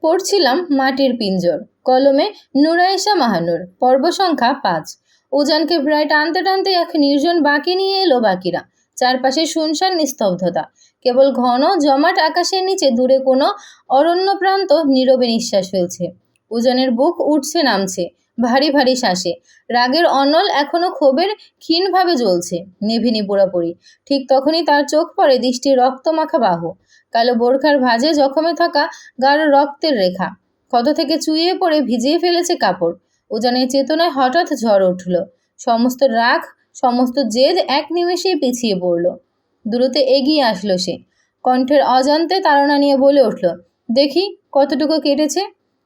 পড়ছিলাম মাটির পিঞ্জর, কলমে নুরাইশা মাহানুর, পর্ব সংখ্যা 5। উজানকে প্রায় টানতে টানতে এক নির্জন বাঁকে নিয়ে এলো বাকিরা। চারপাশে শুনশান নিস্তব্ধতা, কেবল ঘন জমাট আকাশের নিচে দূরে কোনো অরণ্য প্রান্ত নীরবে নিঃশ্বাস ফেলছে। উজানের বুক উঠছে নামছে ভারী ভারী শ্বাসে। রাগের অনল এখনো ক্ষোভের ক্ষীণভাবে জ্বলছে, নেভিনি পুরাপুরি। ঠিক তখনই তার চোখ পড়ে দৃষ্টির রক্তমাখা বাহু, কালো বোরখার ভাঁজে জখমে থাকা গাঢ় রক্তের রেখা, ক্ষত থেকে চুইয়ে পড়ে ভিজিয়ে ফেলেছে কাপড়। উজানের চেতনায় হঠাৎ ঝড় উঠল। সমস্ত রাগ, সমস্ত জেদ এক নিমেষেই পিছিয়ে পড়ল। দ্রুত এগিয়ে আসলো সে, কণ্ঠের অজান্তে তাড়না নিয়ে বলে উঠল, দেখি কতটুকু কেটেছে।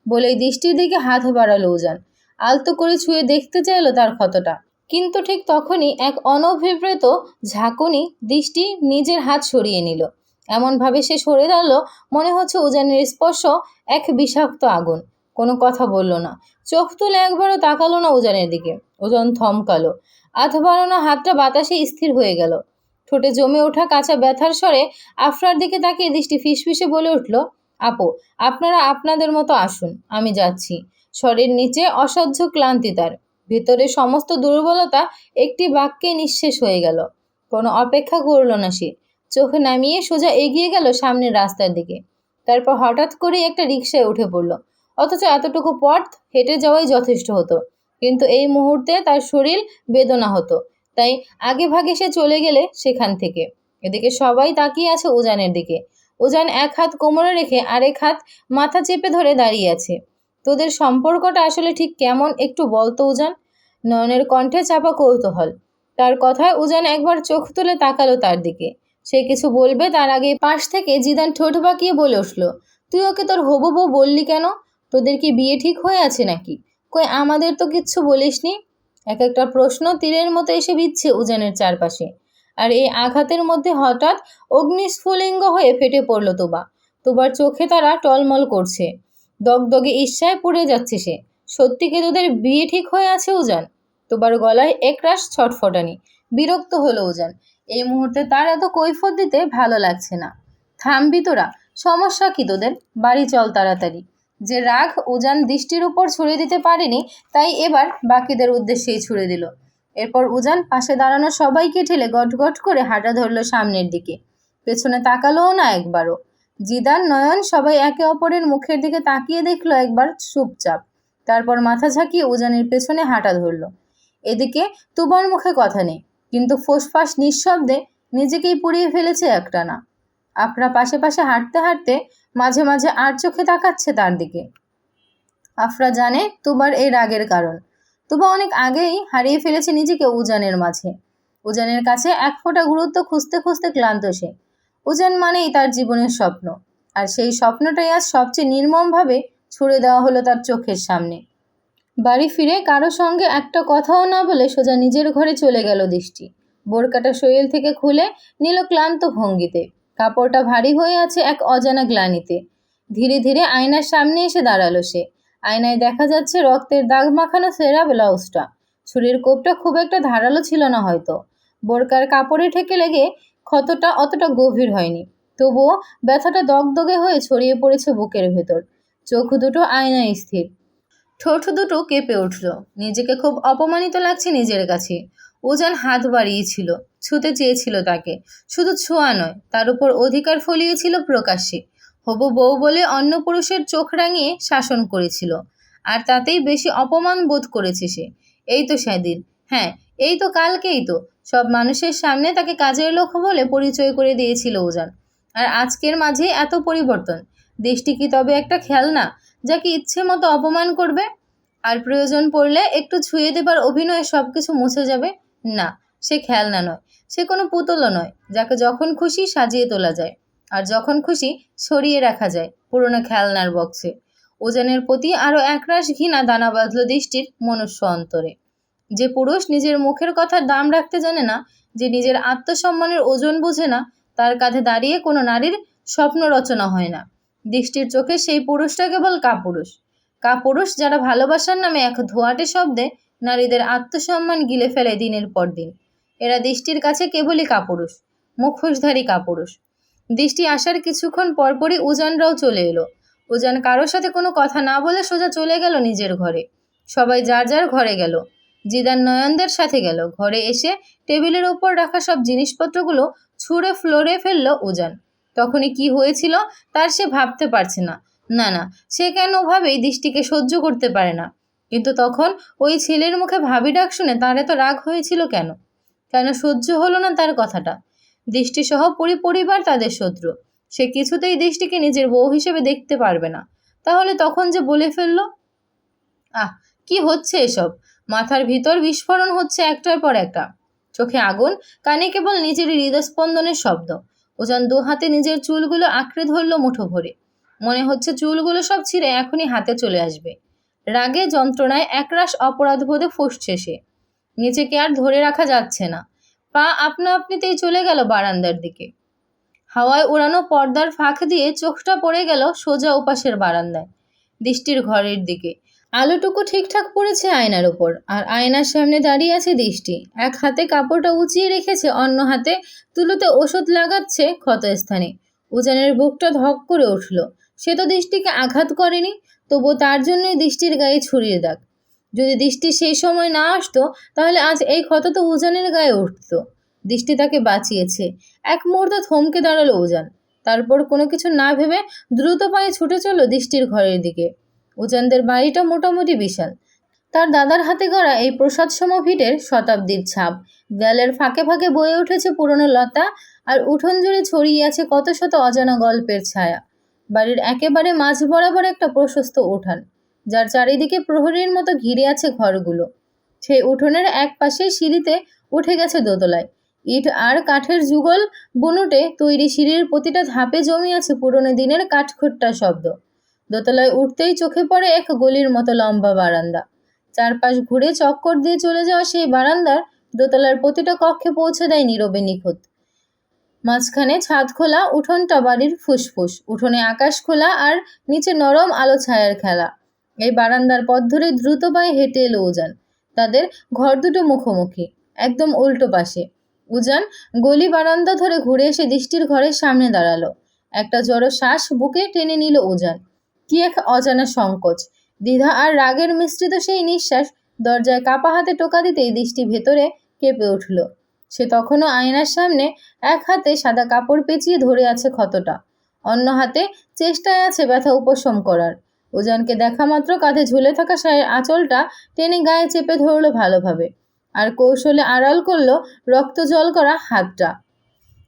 বলেই দৃষ্টির দিকে হাত বাড়ালো উজান। আলতো করে ছুঁয়ে দেখতে চাইল তার ক্ষতটা, কিন্তু ঠিক তখনই এক অনভিপ্রেত ঝাঁকুনি দৃষ্টি নিজের হাত সরিয়ে নিল। এমনভাবে সে সরে দাঁড়ালো, মনে হচ্ছে উজানের স্পর্শ এক বিষাক্ত আগুন। কোনো কথা বলল না, চোখ তুলে একবারও তাকালো না উজানের দিকে। উজান থমকালো, আধ বাড়ানো হাতটা বাতাসে স্থির হয়ে গেল। ঠোঁটে জমে ওঠা কাঁচা ব্যথার স্বরে আফরার দিকে তাকিয়ে দৃষ্টি ফিসফিসে বলে উঠল, আপু, আপনারা আপনাদের মতো আসুন, আমি যাচ্ছি। স্বরের নিচে অসহ্য ক্লান্তি তার, ভেতরে সমস্ত দুর্বলতা একটি বাক্যে নিঃশেষ হয়ে গেল। কোনো অপেক্ষা করল না সে, চোখ নামিয়ে সোজা এগিয়ে গেল সামনের রাস্তার দিকে। তারপর হঠাৎ করে একটা রিকশায় উঠে পড়ল। অথচ এতটুকু পথ হেঁটে যাওয়াই যথেষ্ট হতো, কিন্তু এই মুহূর্তে তার শরীর বেদনা হতো। তাই আগে ভাগে সে চলে গেলে সেখান থেকে। এদিকে সবাই তাকিয়ে আছে উজানের দিকে। উজান এক হাত কোমরে রেখে আরেক হাত মাথা চেপে ধরে দাঁড়িয়ে আছে। তোদের সম্পর্কটা আসলে ঠিক কেমন একটু বলতো উজান? নয়নের কণ্ঠে চাপা কৌতূহল। তার কথায় উজান একবার চোখ তুলে তাকালো তার দিকে। সে কিছু বলবে তার আগে পাশ থেকে জিদান ঠোঁট বাঁকিয়ে বলে উঠল, তুই ওকে তোর হবু বউ বললি কেন? তোদের কি বিয়ে ঠিক হয়ে আছে নাকি? কই আমাদের তো কিচ্ছু বলিসনি। এক একটা প্রশ্ন তীরের মতো এসে বিচ্ছে উজানের চারপাশে। আর এই আঘাতের মধ্যে হঠাৎ অগ্নিস্ফুলিঙ্গ হয়ে ফেটে পড়ল তুবা। তুবার চোখে তারা টলমল করছে, দগদগে ঈর্ষায় পুড়ে যাচ্ছে সে। সত্যি কি তোদের বিয়ে ঠিক হয়ে আছে উজান? তুবার গলায় একরাশ ছটফটানি। বিরক্ত হলো উজান। এই মুহূর্তে তার এত কৈফিয়ত দিতে ভালো লাগছে না। থামবি তোরা, সমস্যা কি তোদের? বাড়ি চল তাড়াতাড়ি। যে রাগ উজান দৃষ্টির উপর ছুড়ে দিতে পারেনি, তাই এবার বাকিদের উদ্দেশ্যেই ছুড়ে দিল। এরপর উজান পাশে দাঁড়ানো সবাইকে ঠেলে গটগট করে হাঁটা ধরল সামনের দিকে। পেছনে তাকালোও না একবারও। জিদান, নয়ন সবাই একে অপরের মুখের দিকে তাকিয়ে দেখলো একবার চুপচাপ। তারপর মাথা ঝাঁকিয়ে উজানের পেছনে হাঁটা ধরল। এদিকে তুবার মুখে কথা নেই, কিন্তু ফোঁসফাস নিঃশব্দে নিজেকেই পুড়িয়ে ফেলেছে একটানা। আফরা পাশে পাশে হাঁটতে হাঁটতে মাঝে মাঝে আর চোখে তাকাচ্ছে তার দিকে। আফরা জানে তুবার এই রাগের কারণ। তুবা অনেক আগেই হারিয়ে ফেলেছে নিজেকে উজানের মাঝে। উজানের কাছে এক ফোঁটা গুরুত্ব খুঁজতে খুঁজতে ক্লান্ত সে। উজান মানেই তার জীবনের স্বপ্ন, আর সেই স্বপ্নটাই আজ সবচেয়ে নির্মমভাবে ছুড়ে দেওয়া হলো তার চোখের সামনে। বাড়ি ফিরে কারো সঙ্গে একটা কথাও না বলে সোজা নিজের ঘরে চলে গেল দৃষ্টি। বোরকাটা শরীর থেকে খুলে নিল ক্লান্ত ভঙ্গিতে। কাপড়টা ভারী হয়ে আছে এক অজানা গ্লানিতে। ধীরে ধীরে আয়নার সামনে এসে দাঁড়ালো সে। আয়নায় দেখা যাচ্ছে রক্তের দাগ মাখানো ছেঁড়া ব্লাউজটা। ছুরির কোপটা খুব একটা ধারালো ছিল না হয়তো। বোরকার কাপড়ে ঠেকে লেগে ক্ষতটা অতটা গভীর হয়নি, তবুও ব্যথাটা দগদগে হয়ে ছড়িয়ে পড়েছে বুকের ভেতর। চোখ দুটো আয়নায় স্থির, ঠোঁট দুটো কেঁপে উঠল। নিজেকে খুব অপমানিত লাগছে নিজের কাছে। উজান হাত বাড়িয়েছিল, ছুঁতে চেয়েছিল তাকে। শুধু ছোঁয়া নয়, তার উপর অধিকার ফলিয়েছিল প্রকাশ্যে। হবু বউ বলে অন্য পুরুষের চোখ রাঙিয়ে শাসন করেছিল, আর তাতেই বেশি অপমান বোধ করেছে সে। এই তো সেদিন, হ্যাঁ এই তো কালকেই তো সব মানুষের সামনে তাকে কাজের লোক বলে পরিচয় করে দিয়েছিল উজান। আর আজকের মাঝে এত পরিবর্তন। দেশটি কি তবে একটা খেলনা যাকে ইচ্ছে মতো অপমান করবে, আর প্রয়োজন পড়লে একটু ছুঁয়ে দেবার অভিনয়ে সব কিছু মুছে যাবে? না, সে খেলনা নয়, সে কোনো পুতুলও নয় যাকে যখন খুশি সাজিয়ে তোলা যায়, আর যখন খুশি সরিয়ে রাখা যায় পুরনো খেলনার বক্সে। উজানের প্রতি আরও একরাশ ঘৃণা দানা বাঁধল দৃষ্টির মনুষ্য অন্তরে। যে পুরুষ নিজের মুখের কথার দাম রাখতে জানে না, যে নিজের আত্মসম্মানের ওজন বোঝে না, তার কাঁধে দাঁড়িয়ে কোনো নারীর স্বপ্ন রচনা হয় না। দৃষ্টির চোখে সেই পুরুষটা কেবল কাপুরুষ। কাপুরুষ যারা ভালোবাসার নামে এক ধোঁয়াটে শব্দে নারীদের আত্মসম্মান গিলে ফেলে দিনের পর দিন। এরা দৃষ্টির কাছে কেবলই কাপুরুষ, মুখোশধারী কাপুরুষ। দৃষ্টি আসার কিছুক্ষণ পরপরই উজানরাও চলে এলো। উজান কারোর সাথে কোনো কথা না বলে সোজা চলে গেল নিজের ঘরে। সবাই যার যার ঘরে গেল। জিদান নয়নদের সাথে গেল। ঘরে এসে টেবিলের ওপর রাখা সব জিনিসপত্রগুলো ছুঁড়ে ফ্লোরে ফেলল উজান। তখনই কি হয়েছিল তার সে ভাবতে পারছে না। না না, সে কেনভাবেই দৃষ্টিকে সহ্য করতে পারে না। কিন্তু তখন ওই ছেলের মুখে ভাবি ডাক শুনে তার এত রাগ হয়েছিল কেন? কেন সহ্য হলো না তার কথাটা? দৃষ্টিসহ পরিবার তাদের শত্রু। সে কিছুতেই দৃষ্টিকে নিজের বউ হিসেবে দেখতে পারবে না। তাহলে তখন যে বলে ফেলল। আহ, কি হচ্ছে এসব? মাথার ভিতর বিস্ফোরণ হচ্ছে একটার পর একটা। চোখে আগুন, কানে কেবল নিজের হৃদস্পন্দনের শব্দ। উজান দু হাতে নিজের চুলগুলো আঁকড়ে ধরল মুঠো ভরে। মনে হচ্ছে চুলগুলো সব ছিঁড়ে এখনই হাতে চলে আসবে। রাগে যন্ত্রণায় একরাশ অপরাধবোধে ফুঁসছে সে। নিজেকে আর ধরে রাখা যাচ্ছে না। পা আপনা আপনিতেই চলে গেল বারান্দার দিকে। হাওয়ায় উড়ানো পর্দার ফাঁক দিয়ে চোখটা পড়ে গেল সোজা ওপাশের বারান্দায়, দৃষ্টির ঘরের দিকে। আলোটুকু ঠিকঠাক পড়েছে আয়নার উপর, আর আয়নার সামনে দাঁড়িয়ে আছে দৃষ্টি। এক হাতে কাপড়টা উঁচিয়ে রেখেছে, অন্য হাতে তুলোতে ওষুধ লাগাচ্ছে ক্ষতস্থানে। উজানের বুকটা ধক করে উঠল। সে তো দৃষ্টিকে আঘাত করেনি, তবু তার জন্যই দৃষ্টির গায়ে ছুরির দাগ। যদি দৃষ্টি সেই সময় না আসতো তাহলে আজ এই ক্ষত তো উজানের গায়ে উঠত। দৃষ্টি তাকে বাঁচিয়েছে। এক মুহূর্ত থমকে দাঁড়ালো উজান। তারপর কোনো কিছু না ভেবে দ্রুত পায়ে ছুটে চলল দৃষ্টির ঘরের দিকে। উজানদের বাড়িটা মোটামুটি বিশাল। তার দাদার হাতে গড়া এই প্রসাদসম ভিটের শতাব্দীর ছাপ। দেয়ালের ফাঁকে ফাঁকে বয়ে উঠেছে পুরনো লতা, আর উঠোন জুড়ে ছড়িয়ে আছে কত শত অজানা গল্পের ছায়া। বাড়ির একেবারে মাঝ বরাবর একটা প্রশস্ত উঠান, যার চারিদিকে প্রহরীর মতো ঘিরে আছে ঘরগুলো। সেই উঠোনের এক পাশে সিঁড়িতে উঠে গেছে দোতলায়। ইট আর কাঠের যুগল বুনুটে তৈরি সিঁড়ির প্রতিটা ধাপে জমি আছে পুরনো দিনের কাঠখোট্টা শব্দ। দোতলায় উঠতেই চোখে পড়ে এক গলির মতো লম্বা বারান্দা। চারপাশ ঘুরে চক্কর দিয়ে চলে যাওয়া সেই বারান্দার দোতলার প্রতিটা কক্ষে পৌঁছে দেয় নীরবে নিখুঁত। মাঝখানে ছাদ খোলা উঠোনটা বাড়ির ফুসফুস। উঠোনে আকাশ খোলা আর নিচে নরম আলো ছায়ার খেলা। এই বারান্দার পথ ধরে দ্রুত পায়ে হেঁটে এলো উজান। তাদের ঘর দুটো মুখোমুখি, একদম উল্টো পাশে। উজান গলি বারান্দা ধরে ঘুরে এসে দৃষ্টির ঘরের সামনে দাঁড়ালো। একটা জড়ো শ্বাস বুকে টেনে নিল উজান। কি এক অজানা সংকোচ, দ্বিধা আর রাগের মিশ্রিত সেই নিঃশ্বাস। দরজায় কাপা হাতে টোকা দিতেই দৃষ্টি ভেতরে কেঁপে উঠল। সে তখনও আয়নার সামনে এক হাতে সাদা কাপড় পেঁচিয়ে ধরে আছে ক্ষতটা, অন্য হাতে চেষ্টায় আছে ব্যথা উপশম করার। উজানকে দেখা মাত্র কাঁধে ঝুলে থাকা শাড়ির আঁচলটা টেনে গায়ে চেপে ধরল ভালোভাবে, আর কৌশলে আড়াল করল রক্ত জল করা হাতটা।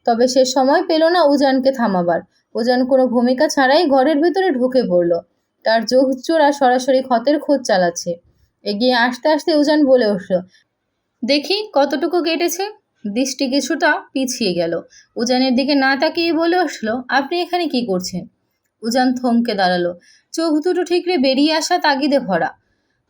তবে সে সময় পেল না উজানকে থামাবার। উজান কোনো ভূমিকা ছাড়াই ঘরের ভেতরে ঢুকে পড়ল। তার চোখ জোড়া সরাসরি ক্ষতের খোঁজ চালাচ্ছে। এগিয়ে আসতে আসতে উজান বলে উঠল, দেখি কতটুকু কেটেছে। দৃষ্টি কিছুটা পিছিয়ে গেল। উজানের দিকে না তাকিয়ে বলে উঠল, আপনি এখানে কি করছেন? উজান থমকে দাঁড়ালো, চোখ দুটো ঠিকরে বেরিয়ে আসা তাগিদে ভরা।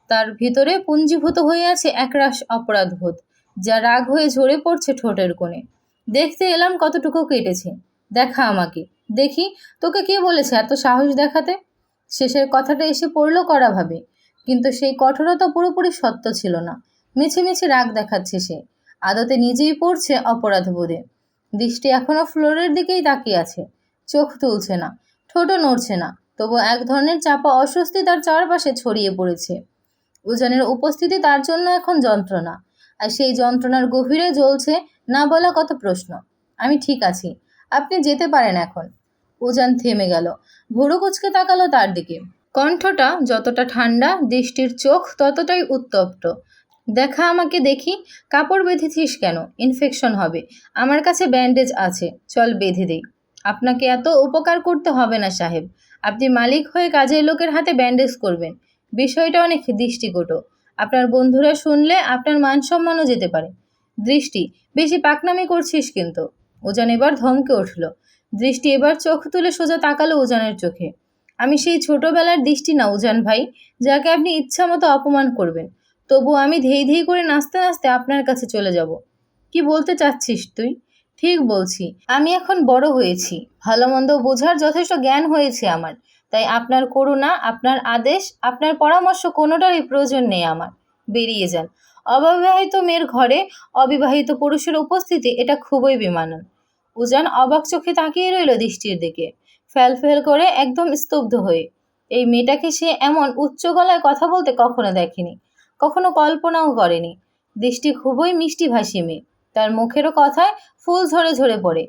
তার ভিতরে পুঞ্জীভূত হয়ে আছে একরাশ অপরাধবোধ, যা রাগ হয়ে ঝরে পড়ছে ঠোঁটের কোণে। দেখতে এলাম কতটুকু কেটেছে, দেখা আমাকে, দেখি তোকে কে বলেছে এত সাহস দেখাতে। শেষের কথাটা এসে পড়ল কড়াভাবে, কিন্তু সেই কঠোরতা পুরোপুরি সত্য ছিল না। মিছে মিছে রাগ দেখাচ্ছে সে, আদতে নিজেই পড়ছে অপরাধবোধে। দৃষ্টি এখনো ফ্লোরের দিকেই তাকিয়ে আছে, চোখ তুলছে না, ঠোঁটও নড়ছে না। তবু এক ধরনের চাপা অস্বস্তি তার চারপাশে ছড়িয়ে পড়েছে। উজানের উপস্থিতি তার জন্য এখন যন্ত্রণা, আর সেই যন্ত্রণার গভীরে জ্বলছে না বলা কত প্রশ্ন। আমি ঠিক আছি, আপনি যেতে পারেন এখন। উজান থেমে গেল, ভুরু কুঁচকে তাকালো তার দিকে। কণ্ঠটা যতটা ঠান্ডা, দৃষ্টির চোখ ততটাই উত্তপ্ত। দেখা আমাকে, দেখি কাপড় বেঁধেছিস কেন? ইনফেকশন হবে। আমার কাছে ব্যান্ডেজ আছে, চল বেঁধে দেই। আপনাকে এত উপকার করতে হবে না সাহেব, আপনি মালিক হয়ে কাজের লোকের হাতে ব্যান্ডেজ করবেন। বিষয়টা অনেক দৃষ্টিকটু। আপনার বন্ধুরা শুনলে আপনার মান সম্মানও যেতে পারে। দৃষ্টি, বেশি পাকনামি করছিস কিন্তু। উজান এবার ধমকে উঠল। দৃষ্টি এবার চোখ তুলে সোজা তাকালো উজানের চোখে। আমি সেই ছোটবেলার দৃষ্টি না উজান ভাই, যাকে আপনি ইচ্ছা মতো অপমান করবেন। তবু আমি ধেই ধেই করে নাচতে নাচতে আপনার কাছে চলে যাব। কি বলতে চাচ্ছিস তুই? ঠিক বলছি, আমি এখন বড় হয়েছি, ভালো মন্দ বোঝার যথেষ্ট জ্ঞান হয়েছে আমার। তাই আপনার করুণা, আপনার আদেশ, আপনার পরামর্শ কোনোটারই প্রয়োজন নেই আমার। বেরিয়ে যান। অবিবাহিত মেয়ের ঘরে অবিবাহিত পুরুষের উপস্থিতি, এটা খুবই বেমানান। উজান অবাক চোখে তাকিয়ে রইল দৃষ্টির দিকে, ফ্যাল ফ্যাল করে, একদম স্তব্ধ হয়ে। এই মেয়েটাকে সে এমন উচ্চ গলায় কথা বলতে কখনো দেখেনি, কখনো কল্পনাও করেনি। দৃষ্টি খুবই মিষ্টিভাষী মেয়ে, তার মুখেরও কথায় ফুল ঝরে ঝরে পড়ে।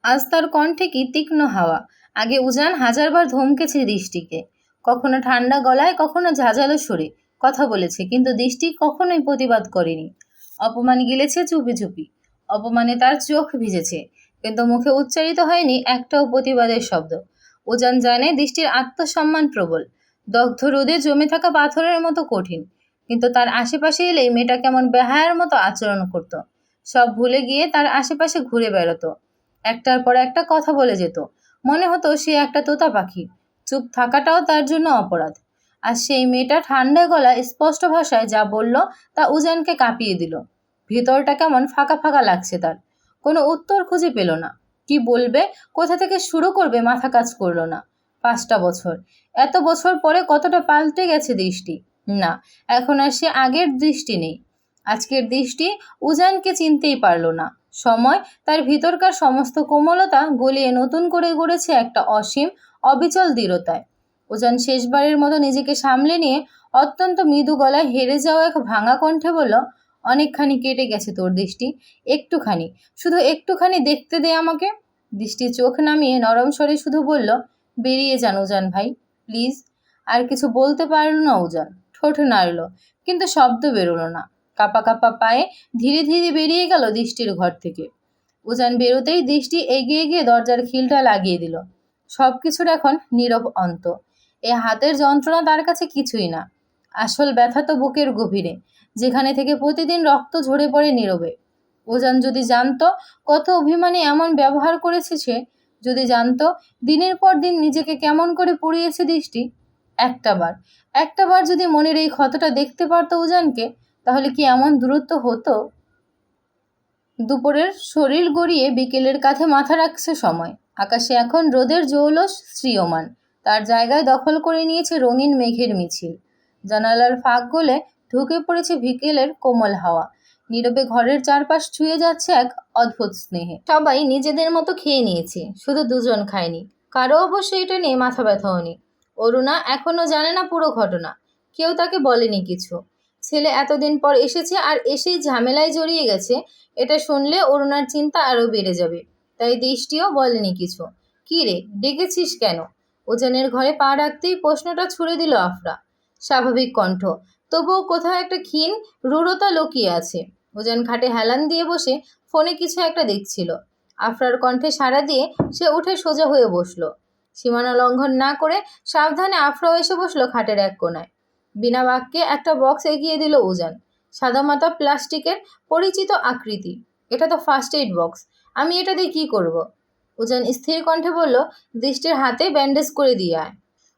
আজ তার কণ্ঠে কি তীক্ষ্ণ হাওয়া। আগে উজান হাজারবার ধমকেছে দৃষ্টিকে, কখনো ঠান্ডা গলায়, কখনো ঝাঁঝালো সুরে কথা বলেছে, কিন্তু দৃষ্টি কখনোই প্রতিবাদ করেনি। অপমান গিলেছে চুপি চুপি, অপমানে তার চোখ ভিজেছে, কিন্তু মুখে উচ্চারিত হয়নি একটাও প্রতিবাদের শব্দ। উজান জানে দৃষ্টির আত্মসম্মান প্রবল, দগ্ধ রোদে জমে থাকা পাথরের মতো কঠিন, কিন্তু তার আশেপাশে এলেই মেয়েটা কেমন বেহায়ার মতো আচরণ করত। সব ভুলে গিয়ে তার আশেপাশে ঘুরে বেড়াতো, একটার পর একটা কথা বলে যেত। মনে হতো সে একটা তোতা পাখি, চুপ থাকাটাও তার জন্য অপরাধ। আর সেই মেয়েটা ঠান্ডা গলায় স্পষ্ট ভাষায় যা বলল তা উজানকে কাঁপিয়ে দিল। ভিতরটা কেমন ফাঁকা ফাঁকা লাগছে তার, কোনো উত্তর খুঁজে পেল না। কি বলবে, কোথা থেকে শুরু করবে মাথা কাজ করলো না। 5টা বছর, এত বছর পরে কতটা পাল্টে গেছে দৃষ্টি। না, এখন আর সে আগের দৃষ্টি নেই। আজকের দৃষ্টি উজানকে চিনতেই পারল না। সময় তার ভিতরকার সমস্ত কোমলতা গলিয়ে নতুন করে গড়েছে একটা অসীম অবিচল দৃঢ়তায়। উজান শেষবারের মতো নিজেকে সামলে নিয়ে অত্যন্ত মৃদু গলায় হেরে যাওয়া এক ভাঙা কণ্ঠে বলল, অনেকখানি কেটে গেছে তোর দৃষ্টি, একটুখানি, শুধু একটুখানি দেখতে দে আমাকে। দৃষ্টি চোখ নামিয়ে নরম স্বরে শুধু বলল, বেরিয়ে যান উজান ভাই, প্লিজ। আর কিছু বলতে পারল না উজান, ঠোঁট নাড়ল, কিন্তু শব্দ বেরোলো না। কাঁপা কাঁপা পায়ে ধীরে ধীরে বেরিয়ে গেল দৃষ্টির ঘর থেকে। উজান বেরোতেই দৃষ্টি এগিয়ে গিয়ে দরজার খিলটা লাগিয়ে দিল। সব কিছুর এখন নীরব অন্ত। এ হাতের যন্ত্রণা তার কাছে কিছুই না। আসল ব্যথা তো বুকের গভীরে, যেখানে থেকে প্রতিদিন রক্ত ঝরে পড়ে নীরবে। উজান যদি জানতো কত অভিমানী এমন ব্যবহার করেছে সে, যদি জানতো দিনের পর দিন নিজেকে কেমন করে পুড়িয়েছে দৃষ্টি, একটাবার যদি মনের এই ক্ষতটা দেখতে পারতো উজানকে, তাহলে কি এমন দূরত্ব হতো? দুপুরের শরীর গড়িয়ে বিকেলের কাঁধে মাথা রাখছে সময়। আকাশে এখন রোদের জৌলস শ্রিয়মান, তার জায়গায় দখল করে নিয়েছে রঙিন মেঘের মিছিল। জানালার ফাঁক গলে ঢুকে পড়েছে বিকেলের কোমল হাওয়া। নীরবে ঘরের চারপাশ ছুঁয়ে যাচ্ছে এক অদ্ভুত স্নেহে। সবাই নিজেদের মতো খেয়ে নিয়েছে, শুধু দুজন খায়নি। কারো অবশ্য এটা নিয়ে মাথা ব্যথাও নেই। অরুণা এখনো জানে না পুরো ঘটনা, কেউ তাকে বলেনি কিছু। ছেলে এতদিন পর এসেছে আর এসেই ঝামেলায় জড়িয়ে গেছে, এটা শুনলে অরুণার চিন্তা আরও বেড়ে যাবে। তাই দৃষ্টিও বলেনি কিছু। কি রে, ডেকেছিস কেন? উজানের ঘরে পা রাখতেই প্রশ্নটা ছুড়ে দিল আফরা। স্বাভাবিক কণ্ঠ, তবুও কোথাও একটা ক্ষীণ রূঢ়তা লুকিয়ে আছে। উজান খাটে হেলান দিয়ে বসে ফোনে কিছু একটা দেখছিল। আফরার কণ্ঠে সাড়া দিয়ে সে উঠে সোজা হয়ে বসল। সীমানা লঙ্ঘন না করে সাবধানে আফরাও এসে বসল খাটের এক কোণায়। বিনা বাক্যে একটা বক্স এগিয়ে দিল উজান। সাদামাটা প্লাস্টিকের পরিচিত আকৃতি। এটা তো ফার্স্ট এইড বক্স, আমি এটা দিয়ে কী করব? উজান স্থির কণ্ঠে বলল, দৃষ্টির হাতে ব্যান্ডেজ করে দিয়ে আয়।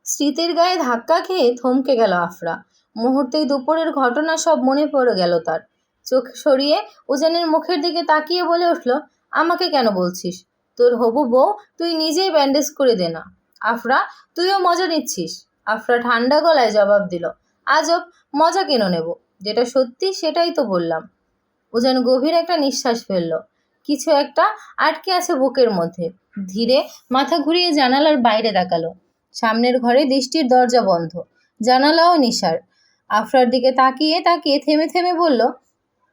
স্মৃতির গায়ে ধাক্কা খেয়ে থমকে গেল আফরা। মুহূর্তেই দুপুরের ঘটনা সব মনে পড়ে গেল তার। চোখ সরিয়ে উজানের মুখের দিকে তাকিয়ে বলে উঠল, আমাকে কেন বলছিস? তোর হবু বউ, তুই নিজেই ব্যান্ডেজ করে দে না। আফরা, তুইও মজা নিচ্ছিস? আফরা ঠান্ডা গলায় জবাব দিল, আজব, মজা কেন নেব? যেটা সত্যি সেটাই তো বললাম। উজান গভীর একটা নিঃশ্বাস ফেলল। কিছু একটা আটকে আছে বুকের মধ্যে। ধীরে মাথা ঘুরিয়ে জানালার বাইরে তাকালো। সামনের ঘরে দৃষ্টির দরজা বন্ধ, জানালাও নিশার। আফরার দিকে তাকিয়ে তাকিয়ে থেমে থেমে বলল,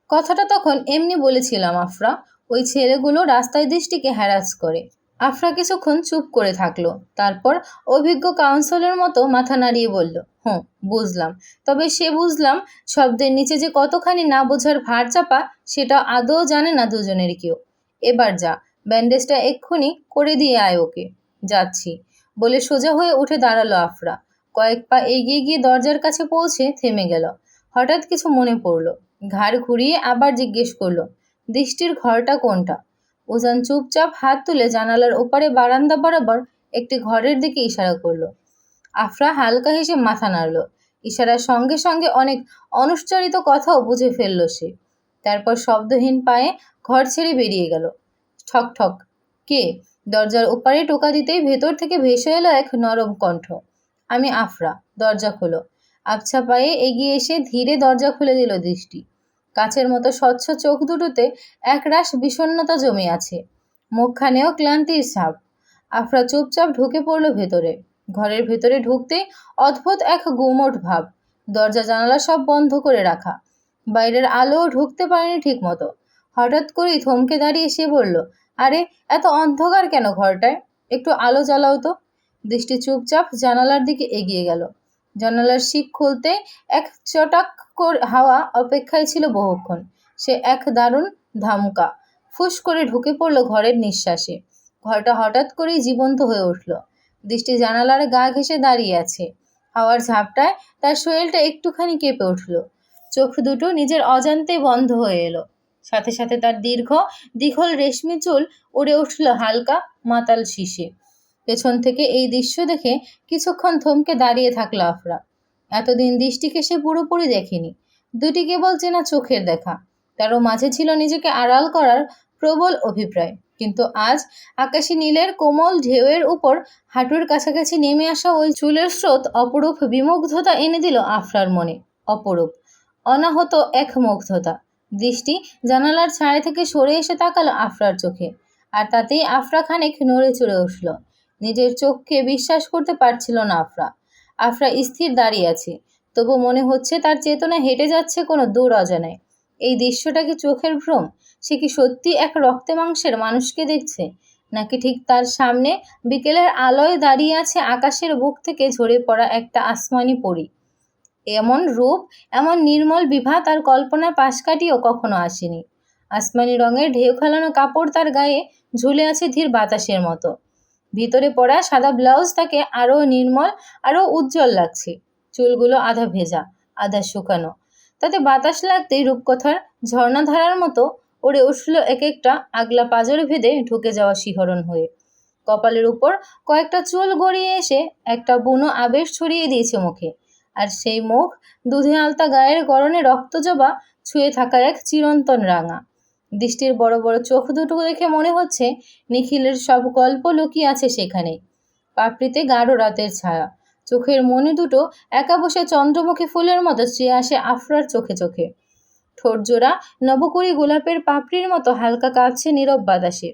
কথাটা তখন এমনি বলেছিলাম আফরা, ওই ছেলেগুলো রাস্তায় দৃষ্টিকে হ্যারাস করে। আফরা কিছুক্ষণ চুপ করে থাকলো, তারপর অভিজ্ঞ কাউন্সিলর মতো মাথা নাড়িয়ে বলল, হুঁ, বুঝলাম। তবে সে বুঝলাম শব্দের নিচে যে কতখানি না বোঝার ভার চাপা, সেটা আদৌ জানে না দুজনের কেউ। এবার যা, ব্যান্ডেজটা এক্ষুনি করে দিয়ে আয় ওকে। যাচ্ছি, বলে সোজা হয়ে উঠে দাঁড়ালো আফরা। কয়েক পা এগিয়ে গিয়ে দরজার কাছে পৌঁছে থেমে গেল। হঠাৎ কিছু মনে পড়ল। ঘাড় ঘুরিয়ে আবার জিজ্ঞেস করলো, দৃষ্টির ঘরটা কোনটা? উজান চুপচাপ হাত তুলে জানালার ওপারে বারান্দা বরাবর একটি ঘরের দিকে ইশারা করলো। আফরা হালকা হেসে মাথা নাড়ল। ইশারার সঙ্গে সঙ্গে অনেক অনুচ্চারিত কথাও বুঝে ফেলল সে। তারপর শব্দহীন পায়ে ঘর ছেড়ে বেরিয়ে গেল। ঠক ঠক। কে? দরজার ওপারে টোকা দিতেই ভেতর থেকে ভেসে এলো এক নরম কণ্ঠ, আমি আফরা, দরজা খোলো। আবছা পায়ে এগিয়ে এসে ধীরে দরজা খুলে দিল দৃষ্টি। কাচের মতো স্বচ্ছ চোখ দুটোতে একরাশ বিষণ্ণতা জমে আছে, মুখখানেও ক্লান্তির ছাপ। আফরা চুপচাপ ঢুকে পড়ল ভেতরে। ঘরের ভেতরে ঢুকতেই অদ্ভুত এক গুমোট ভাব। দরজা জানালা সব বন্ধ করে রাখা, বাইরের আলো ঢুকতে পারেনি ঠিক মতো। হঠাৎ করেই থমকে দাঁড়িয়ে সে বলল, আরে এত অন্ধকার কেন ঘরটায়? একটু আলো জ্বালাও তো। দৃষ্টি চুপচাপ জানালার দিকে এগিয়ে গেল। জানালার শিক খুলতে এক চটাক হাওয়া অপেক্ষায় ছিল বহুক্ষণ। সে এক দারুণ ধামকা ফুস করে ঢুকে পড়ল ঘরের নিঃশ্বাসে। ঘরটা হঠাৎ করেই জীবন্ত হয়ে উঠল। দৃষ্টি জানালার গা ঘেঁষে দাঁড়িয়ে আছে। হাওয়ার ঝাপটায় তার শরীরটা একটুখানি কেঁপে উঠল। চোখ দুটো নিজের অজান্তেই বন্ধ হয়ে এলো। সাথে সাথে তার দীঘল রেশমি চুল উড়ে উঠল হালকা মাতাল শিশে। পেছন থেকে এই দৃশ্য দেখে কিছুক্ষণ থমকে দাঁড়িয়ে থাকলো আফরা। এতদিন দৃষ্টিকে সে পুরোপুরি দেখেনি, দুটি কেবল চেনা চোখের দেখা। তারও মাঝে ছিল নিজেকে আড়াল করার প্রবল অভিপ্রায়। কিন্তু আজ আকাশী নীলের কোমল ঢেউয়ের উপর হাঁটুর কাছাকাছি নেমে আসা ওই চুলের স্রোত অপরূপ বিমুগ্ধতা এনে দিল আফরার মনে। অপরূপ, অনাহত এক মুগ্ধতা। দৃষ্টি জানালার ছায়া থেকে সরে এসে তাকালো আফরার চোখে, আর তাতেই আফরা খানিক নড়ে চড়ে উঠল। নিজের চোখকে বিশ্বাস করতে পারছিল না আফরা। আফরা স্থির দাঁড়িয়ে আছে, তবু মনে হচ্ছে তার চেতনা হেঁটে যাচ্ছে কোনো দূর অজানায়। এই দৃশ্যটা কি চোখের ভ্রম? সে কি সত্যি এক রক্তে মাংসের মানুষকে দেখছে, নাকি ঠিক তার সামনে বিকেলের আলোয় দাঁড়িয়ে আছে আকাশের বুক থেকে ঝরে পড়া একটা আসমানি পরী? এমন রূপ, এমন নির্মল বিভা তার কল্পনার পাশ কাটিয়েও কখনো আসেনি। আসমানি রঙের ঢেউ খেলানো কাপড় তার গায়ে ঝুলে আছে ধীর বাতাসের মতো। ভিতরে পরা সাদা ব্লাউজ তাকে আরও নির্মল, আরও উজ্জ্বল লাগছে। চুলগুলো আধা ভেজা, আধা শুকানো, তাতে বাতাস লাগতেই রূপকথার ঝর্ণাধারার মতো ওড়ে উঠল এক একটা আগলা পাঁজর ভেদে ঢুকে যাওয়া শিহরণ হয়ে। কপালের উপর কয়েকটা চুল গড়িয়ে এসে একটা বুনো আবেশ ছড়িয়ে দিয়েছে মুখে। আর সেই মুখ দুধে আলতা গায়ের গরনে রক্তজবা ছুঁয়ে থাকা এক চিরন্তন রাঙা। দৃষ্টির বড় বড় চোখ দুটো দেখে মনে হচ্ছে নিখিলের সব গল্প লুকিয়ে আছে সেখানে। পাপড়িতে গাঢ় রাতের ছায়া, চোখের মনি দুটো একা বসে চন্দ্রমুখী ফুলের মতো চেয়ে আসে আফরার চোখে চোখে। ঠোঁট জোড়া নবকুড়ি গোলাপের পাপড়ির মতো হালকা কাঁপছে নীরব বাতাসে।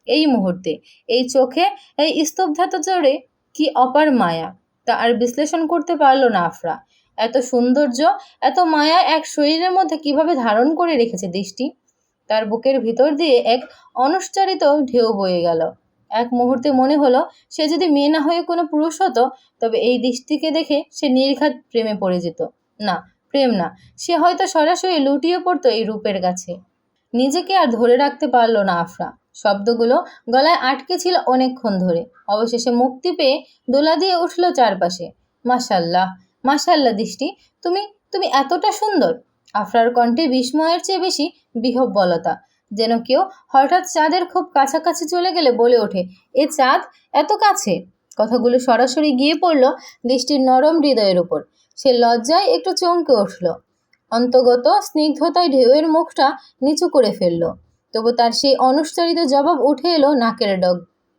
এই মুহূর্তে, এই চোখে, এই স্তব্ধতা জোরে কি অপার মায়া, তা আর বিশ্লেষণ করতে পারল না আফরা। এত সৌন্দর্য, এত মায়া এক শরীরের মধ্যে কিভাবে ধারণ করে রেখেছে দৃষ্টি? তার বুকের ভিতর দিয়ে এক অনুচ্চারিত ঢেউ বয়ে গেল। এক মুহূর্তে মনে হলো সে যদি মেয়ে না হয়ে কোনো পুরুষ হতো, তবে এই দৃষ্টিকে দেখে সে নির্ঘাত প্রেমে পড়ে যেত। না, প্রেম না, সে হয়তো সরাসরি লুটিয়ে পড়তো এই রূপের কাছে। নিজেকে আর ধরে রাখতে পারল না আফরা। শব্দগুলো গলায় আটকে ছিল অনেকক্ষণ ধরে। অবশেষে মুক্তি পেয়ে দোলা দিয়ে উঠল চারপাশে। মাশাল্লাহ, মাশাল্লাহ দৃষ্টি, তুমি তুমি এতটা সুন্দর। আফরার কণ্ঠে বিস্ময়ের চেয়ে বেশি বিহ্বলতা, যেন কেউ হঠাৎ চাঁদের খুব কাছাকাছি চলে গেলে বলে ওঠে, এ চাঁদ এত কাছে। কথাগুলো সরাসরি গিয়ে পড়ল দৃষ্টির নরম হৃদয়ের উপর। সে লজ্জায় একটু চমকে উঠল। অন্তর্গত স্নিগ্ধতায় ঢেউয়ের মুখটা নিচু করে ফেলল। তবু তার সেই অনুচ্চারিত জবাব উঠে এলো নাকের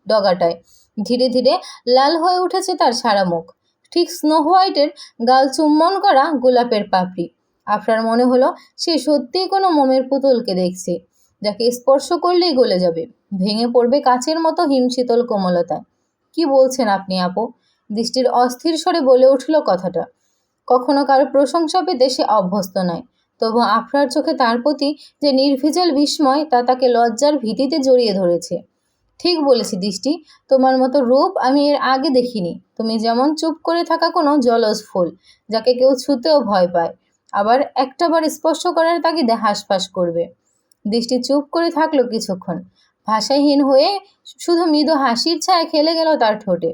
ডগাটায়। ধীরে ধীরে লাল হয়ে উঠেছে তার সারা মুখ, ঠিক স্নো হোয়াইটের গাল চুম্বন করা গোলাপের পাপড়ি। আফরার মনে হলো সে সত্যিই কোনো মোমের পুতুলকে দেখছে, যাকে স্পর্শ করলেই গলে যাবে, ভেঙে পড়বে কাচের মতো হিমশীতল কোমলতায়। কি বলছেন আপনি আপু? দৃষ্টির অস্থির স্বরে বলে উঠল কথাটা। কখনো কারো প্রশংসা পেতে সে অভ্যস্ত নয়, তবু আফরার চোখে তার প্রতি যে নির্ভেজাল বিস্ময়, তা তাকে লজ্জার ভীতিতে জড়িয়ে ধরেছে। ঠিক বলেছি দৃষ্টি, তোমার মতো রূপ আমি এর আগে দেখিনি। তুমি যেমন চুপ করে থাকা কোনো জলজ ফুল, যাকে কেউ ছুঁতেও ভয় পায়, আবার একটাবার স্পর্শ করার তাগিদে হাঁসফাঁস করবে। দৃষ্টি চুপ করে থাকলো কিছুক্ষণ, ভাষাহীন হয়ে শুধু মৃদু হাসির ছায়া খেলে গেল তার ঠোঁটে।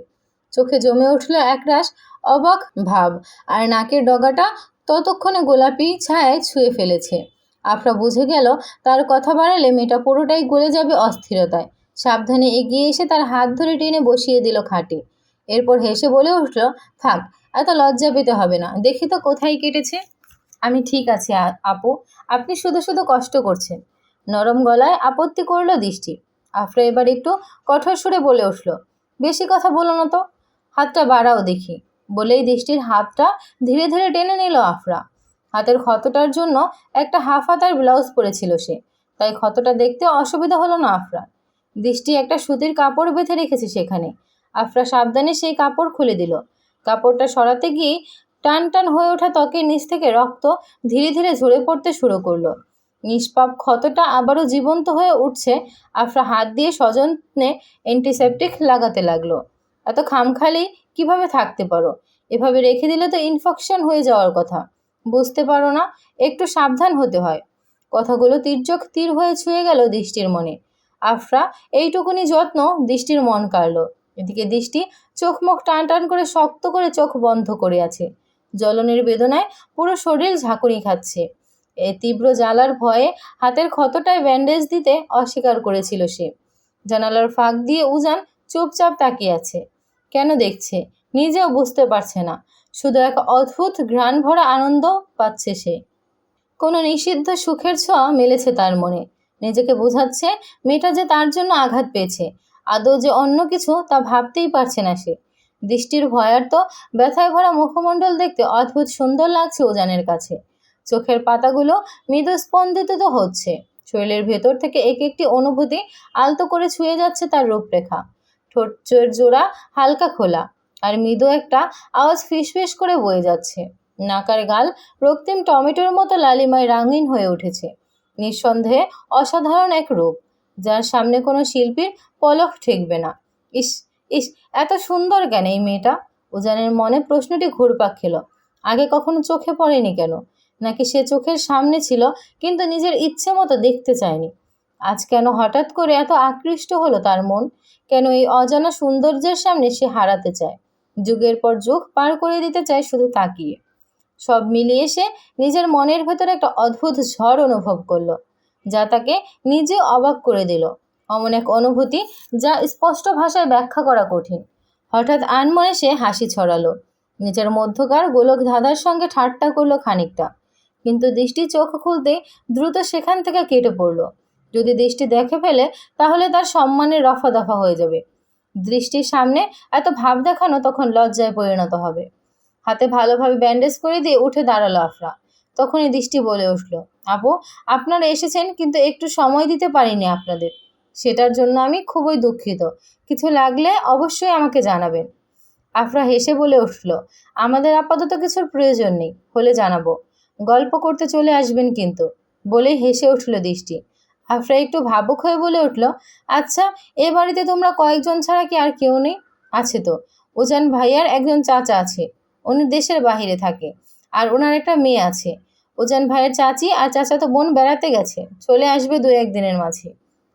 চোখে জমে উঠল একরাশ অবাক ভাব, আর নাকের ডগাটা ততক্ষণে গোলাপি ছায়ায় ছুঁয়ে ফেলেছে। আফরা বুঝে গেল তার কথা বাড়ালে মেয়েটা পুরোটাই গলে যাবে অস্থিরতায়। সাবধানে এগিয়ে এসে তার হাত ধরে টেনে বসিয়ে দিল খাটে। এরপর হেসে বলে উঠল, থাক, এত লজ্জা পেতে হবে না, দেখি তো কোথায় কেটেছে। আমি ঠিক আছি আপু, আপনি শুধু শুধু কষ্ট করছেন। নরম গলায় আপত্তি করল দৃষ্টি। আফরা এবার একটু কঠোর সুরে বলে উঠল, বেশি কথা বলো না তো, হাতটা বাড়াও দেখি। বলেই দৃষ্টির হাতটা ধীরে ধীরে টেনে নিল আফরা। হাতের ক্ষতটার জন্য একটা হাফ হাতার ব্লাউজ পরেছিল সে, তাই ক্ষতটা দেখতে অসুবিধা হলো না আফরা। দৃষ্টি একটা সুতির কাপড় বেঁধে রেখেছে সেখানে। আফরা সাবধানে সেই কাপড় খুলে দিল। কাপড়টা সরাতে গিয়ে টান টান হয়ে ওঠা ত্বকের নিচ থেকে রক্ত ধীরে ধীরে ঝরে পড়তে শুরু করলো। নিষ্পাপ ক্ষতটা আবারও জীবন্ত হয়ে উঠছে। আফরা হাত দিয়ে সযত্নে অ্যান্টিসেপটিক লাগাতে লাগলো। এত খামখালি কিভাবে থাকতে পারো? এভাবে রেখে দিলে তো ইনফেকশন হয়ে যাওয়ার কথা। বুঝতে পারো না? একটু সাবধান হতে হয়। কথাগুলো তীর্যক তীর হয়ে ছুঁয়ে গেল দৃষ্টির মনে। আফরা এইটুকুনি যত্ন দৃষ্টির মন কাড়ল। এদিকে দৃষ্টি চোখ মুখ টান টান করে শক্ত করে চোখ বন্ধ করে আছে। জ্বলনের বেদনায় পুরো শরীর ঝাঁকুনি খাচ্ছে। এই তীব্র জ্বালার ভয়ে হাতের ক্ষতটায় ব্যান্ডেজ দিতে অস্বীকার করেছিল সে। জানালার ফাঁক দিয়ে উজান চুপচাপ তাকিয়ে আছে। কেন দেখছে নিজেও বুঝতে পারছে না। শুধু এক অদ্ভুত ঘ্রাণ ভরা আনন্দ পাচ্ছে সে। কোনো নিষিদ্ধ সুখের ছোঁয়া মেলেছে তার মনে। নিজেকে বোঝাচ্ছে মেয়েটা যে তার জন্য আঘাত পেয়েছে। আদৌ যে অন্য কিছু তা ভাবতেই পারছে না সে। দৃষ্টির ভয়ার্ত ব্যথায় ভরা মুখমণ্ডল দেখতে অদ্ভুত সুন্দর লাগছে উজানের কাছে। চোখের পাতাগুলো মৃদু স্পন্দিত তো হচ্ছে। শরীরের ভেতর থেকে এক একটি অনুভূতি আলতো করে ছুঁয়ে যাচ্ছে তার রূপরেখা। ঠোঁটের জোড়া হালকা খোলা, আর মৃদু একটা আওয়াজ ফিসফিস করে বয়ে যাচ্ছে। নাকার গাল রক্তিম টমেটোর মতো লালিমায় রঙিন হয়ে উঠেছে। নিঃসন্দেহে অসাধারণ এক রূপ, যার সামনে কোনো শিল্পীর পলক ঠেকবে না। ইস ইস, এত সুন্দর কেন এই মেয়েটা? উজানের মনে প্রশ্নটি ঘুরপাক খেল। আগে কখনো চোখে পড়েনি কেন? নাকি সে চোখের সামনে ছিল কিন্তু নিজের ইচ্ছে মতো দেখতে চায়নি? আজ কেন হঠাৎ করে এত আকৃষ্ট হলো তার মন? কেন এই অজানা সৌন্দর্যের সামনে সে হারাতে চায়? যুগের পর যুগ পার করে দিতে চায় শুধু তাকিয়ে। সব মিলিয়ে সে নিজের মনের ভেতর একটা অদ্ভুত ঝড় অনুভব করলো, যা তাকে নিজেও অবাক করে দিল। অমন এক অনুভূতি যা স্পষ্ট ভাষায় ব্যাখ্যা করা কঠিন। হঠাৎ আনমনে সে হাসি ছড়ালো। নিজের মধ্যকার গোলক ধাঁধার সঙ্গে ঠাট্টা করলো খানিকটা। কিন্তু দৃষ্টি চোখ খুলতে দ্রুত সেখান থেকে কেটে পড়ল। যদি দৃষ্টি দেখে ফেলে তাহলে তার সম্মানের রফা দফা হয়ে যাবে। দৃষ্টির সামনে এত ভাব দেখানো তখন লজ্জায় পরিণত হবে। হাতে ভালোভাবে ব্যান্ডেজ করে দিয়ে উঠে দাঁড়ালো আফরা। তখনই দৃষ্টি বলে উঠল, আপু, আপনারা এসেছেন কিন্তু একটু সময় দিতে পারিনি আপনাদের। সেটার জন্য আমি খুবই দুঃখিত। কিছু লাগলে অবশ্যই আমাকে জানাবেন। আফরা হেসে বলে উঠল, আমাদের আপাতত কিছুর প্রয়োজন নেই, হলে জানাবো। গল্প করতে চলে আসবেন কিন্তু। বলেই হেসে উঠল দৃষ্টি। আফরা একটু ভাবুক হয়ে বলে উঠল, আচ্ছা, এ বাড়িতে তোমরা কয়েকজন ছাড়া কি আর কেউ নেই? আছে তো, উজান ভাইয়ার একজন চাচা আছে, উনি দেশের বাহিরে থাকে, আর ওনার একটা মেয়ে আছে। উজান ভাইয়ের চাচি আর চাচাতো বোন বেড়াতে গেছে, চলে আসবে 2-1 দিনের মাঝে।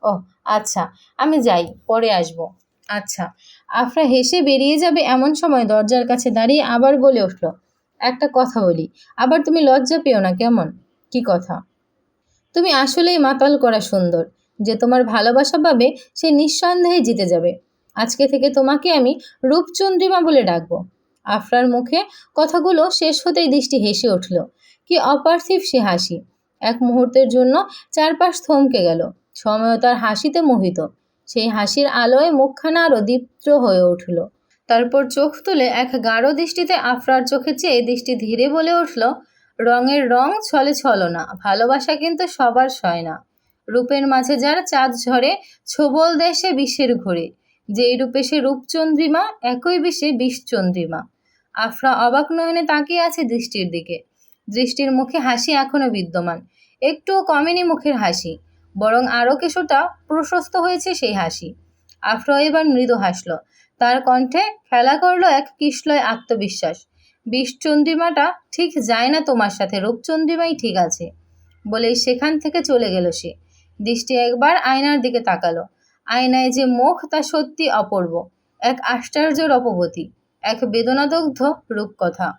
ওহ আচ্ছা, আমি যাই, পরে আসবো। আচ্ছা। আফরা হেসে বেরিয়ে যাবে এমন সময় দরজার কাছে দাঁড়িয়ে আবার বলে উঠল, একটা কথা বলি, আবার তুমি লজ্জা পেও না কেমন? কি কথা? তুমি আসলেই মাতাল করা সুন্দর। যে তোমার ভালোবাসা পাবে সে নিঃসন্দেহে জিতে যাবে। আজকে থেকে তোমাকে আমি রূপচন্দ্রিমা বলে ডাকবো। আফরার মুখে কথাগুলো শেষ হতেই দৃষ্টি হেসে উঠল। কি অপার্থিব সে হাসি! এক মুহূর্তের জন্য চারপাশ থমকে গেল। সময়ও তার হাসিতে মোহিত। সেই হাসির আলোয় মুখখানা আরও দীপ্ত হয়ে উঠল। তারপর চোখ তুলে এক গাঢ় দৃষ্টিতে আফরার চোখে চেয়ে দৃষ্টি ধীরে বলে উঠল, রঙের রং ছলে ছলনা, ভালোবাসা কিন্তু সবার সয় না। রূপের মাঝে যার চাঁদ ঝরে, ছোবল দেয় সে বিষের ঘোরে। যেই রূপে সে রূপচন্দ্রিমা, একই বিষে বিষচন্দ্রিমা। আফরা অবাক নয়নে তাকিয়ে আছে দৃষ্টির দিকে। দৃষ্টির মুখে হাসি এখনো বিদ্যমান। একটুও কমেনি মুখের হাসি, বরং আরও কিছুটা প্রশস্ত হয়েছে সেই হাসি। আফরা এবার মৃদু হাসল। তার কণ্ঠে খেলা করলো এক কিশলয় আত্মবিশ্বাস। বিষচন্দ্রিমাটা ঠিক যায় না তোমার সাথে, রূপচন্দ্রিমাই ঠিক আছে। বলেই সেখান থেকে চলে গেল সে। দৃষ্টি একবার আয়নার দিকে তাকালো। আয়নায় যে মুখ তা সত্যি অপূর্ব, এক আশ্চর্য রূপবতী, এক বেদনাদগ্ধ রূপকথা।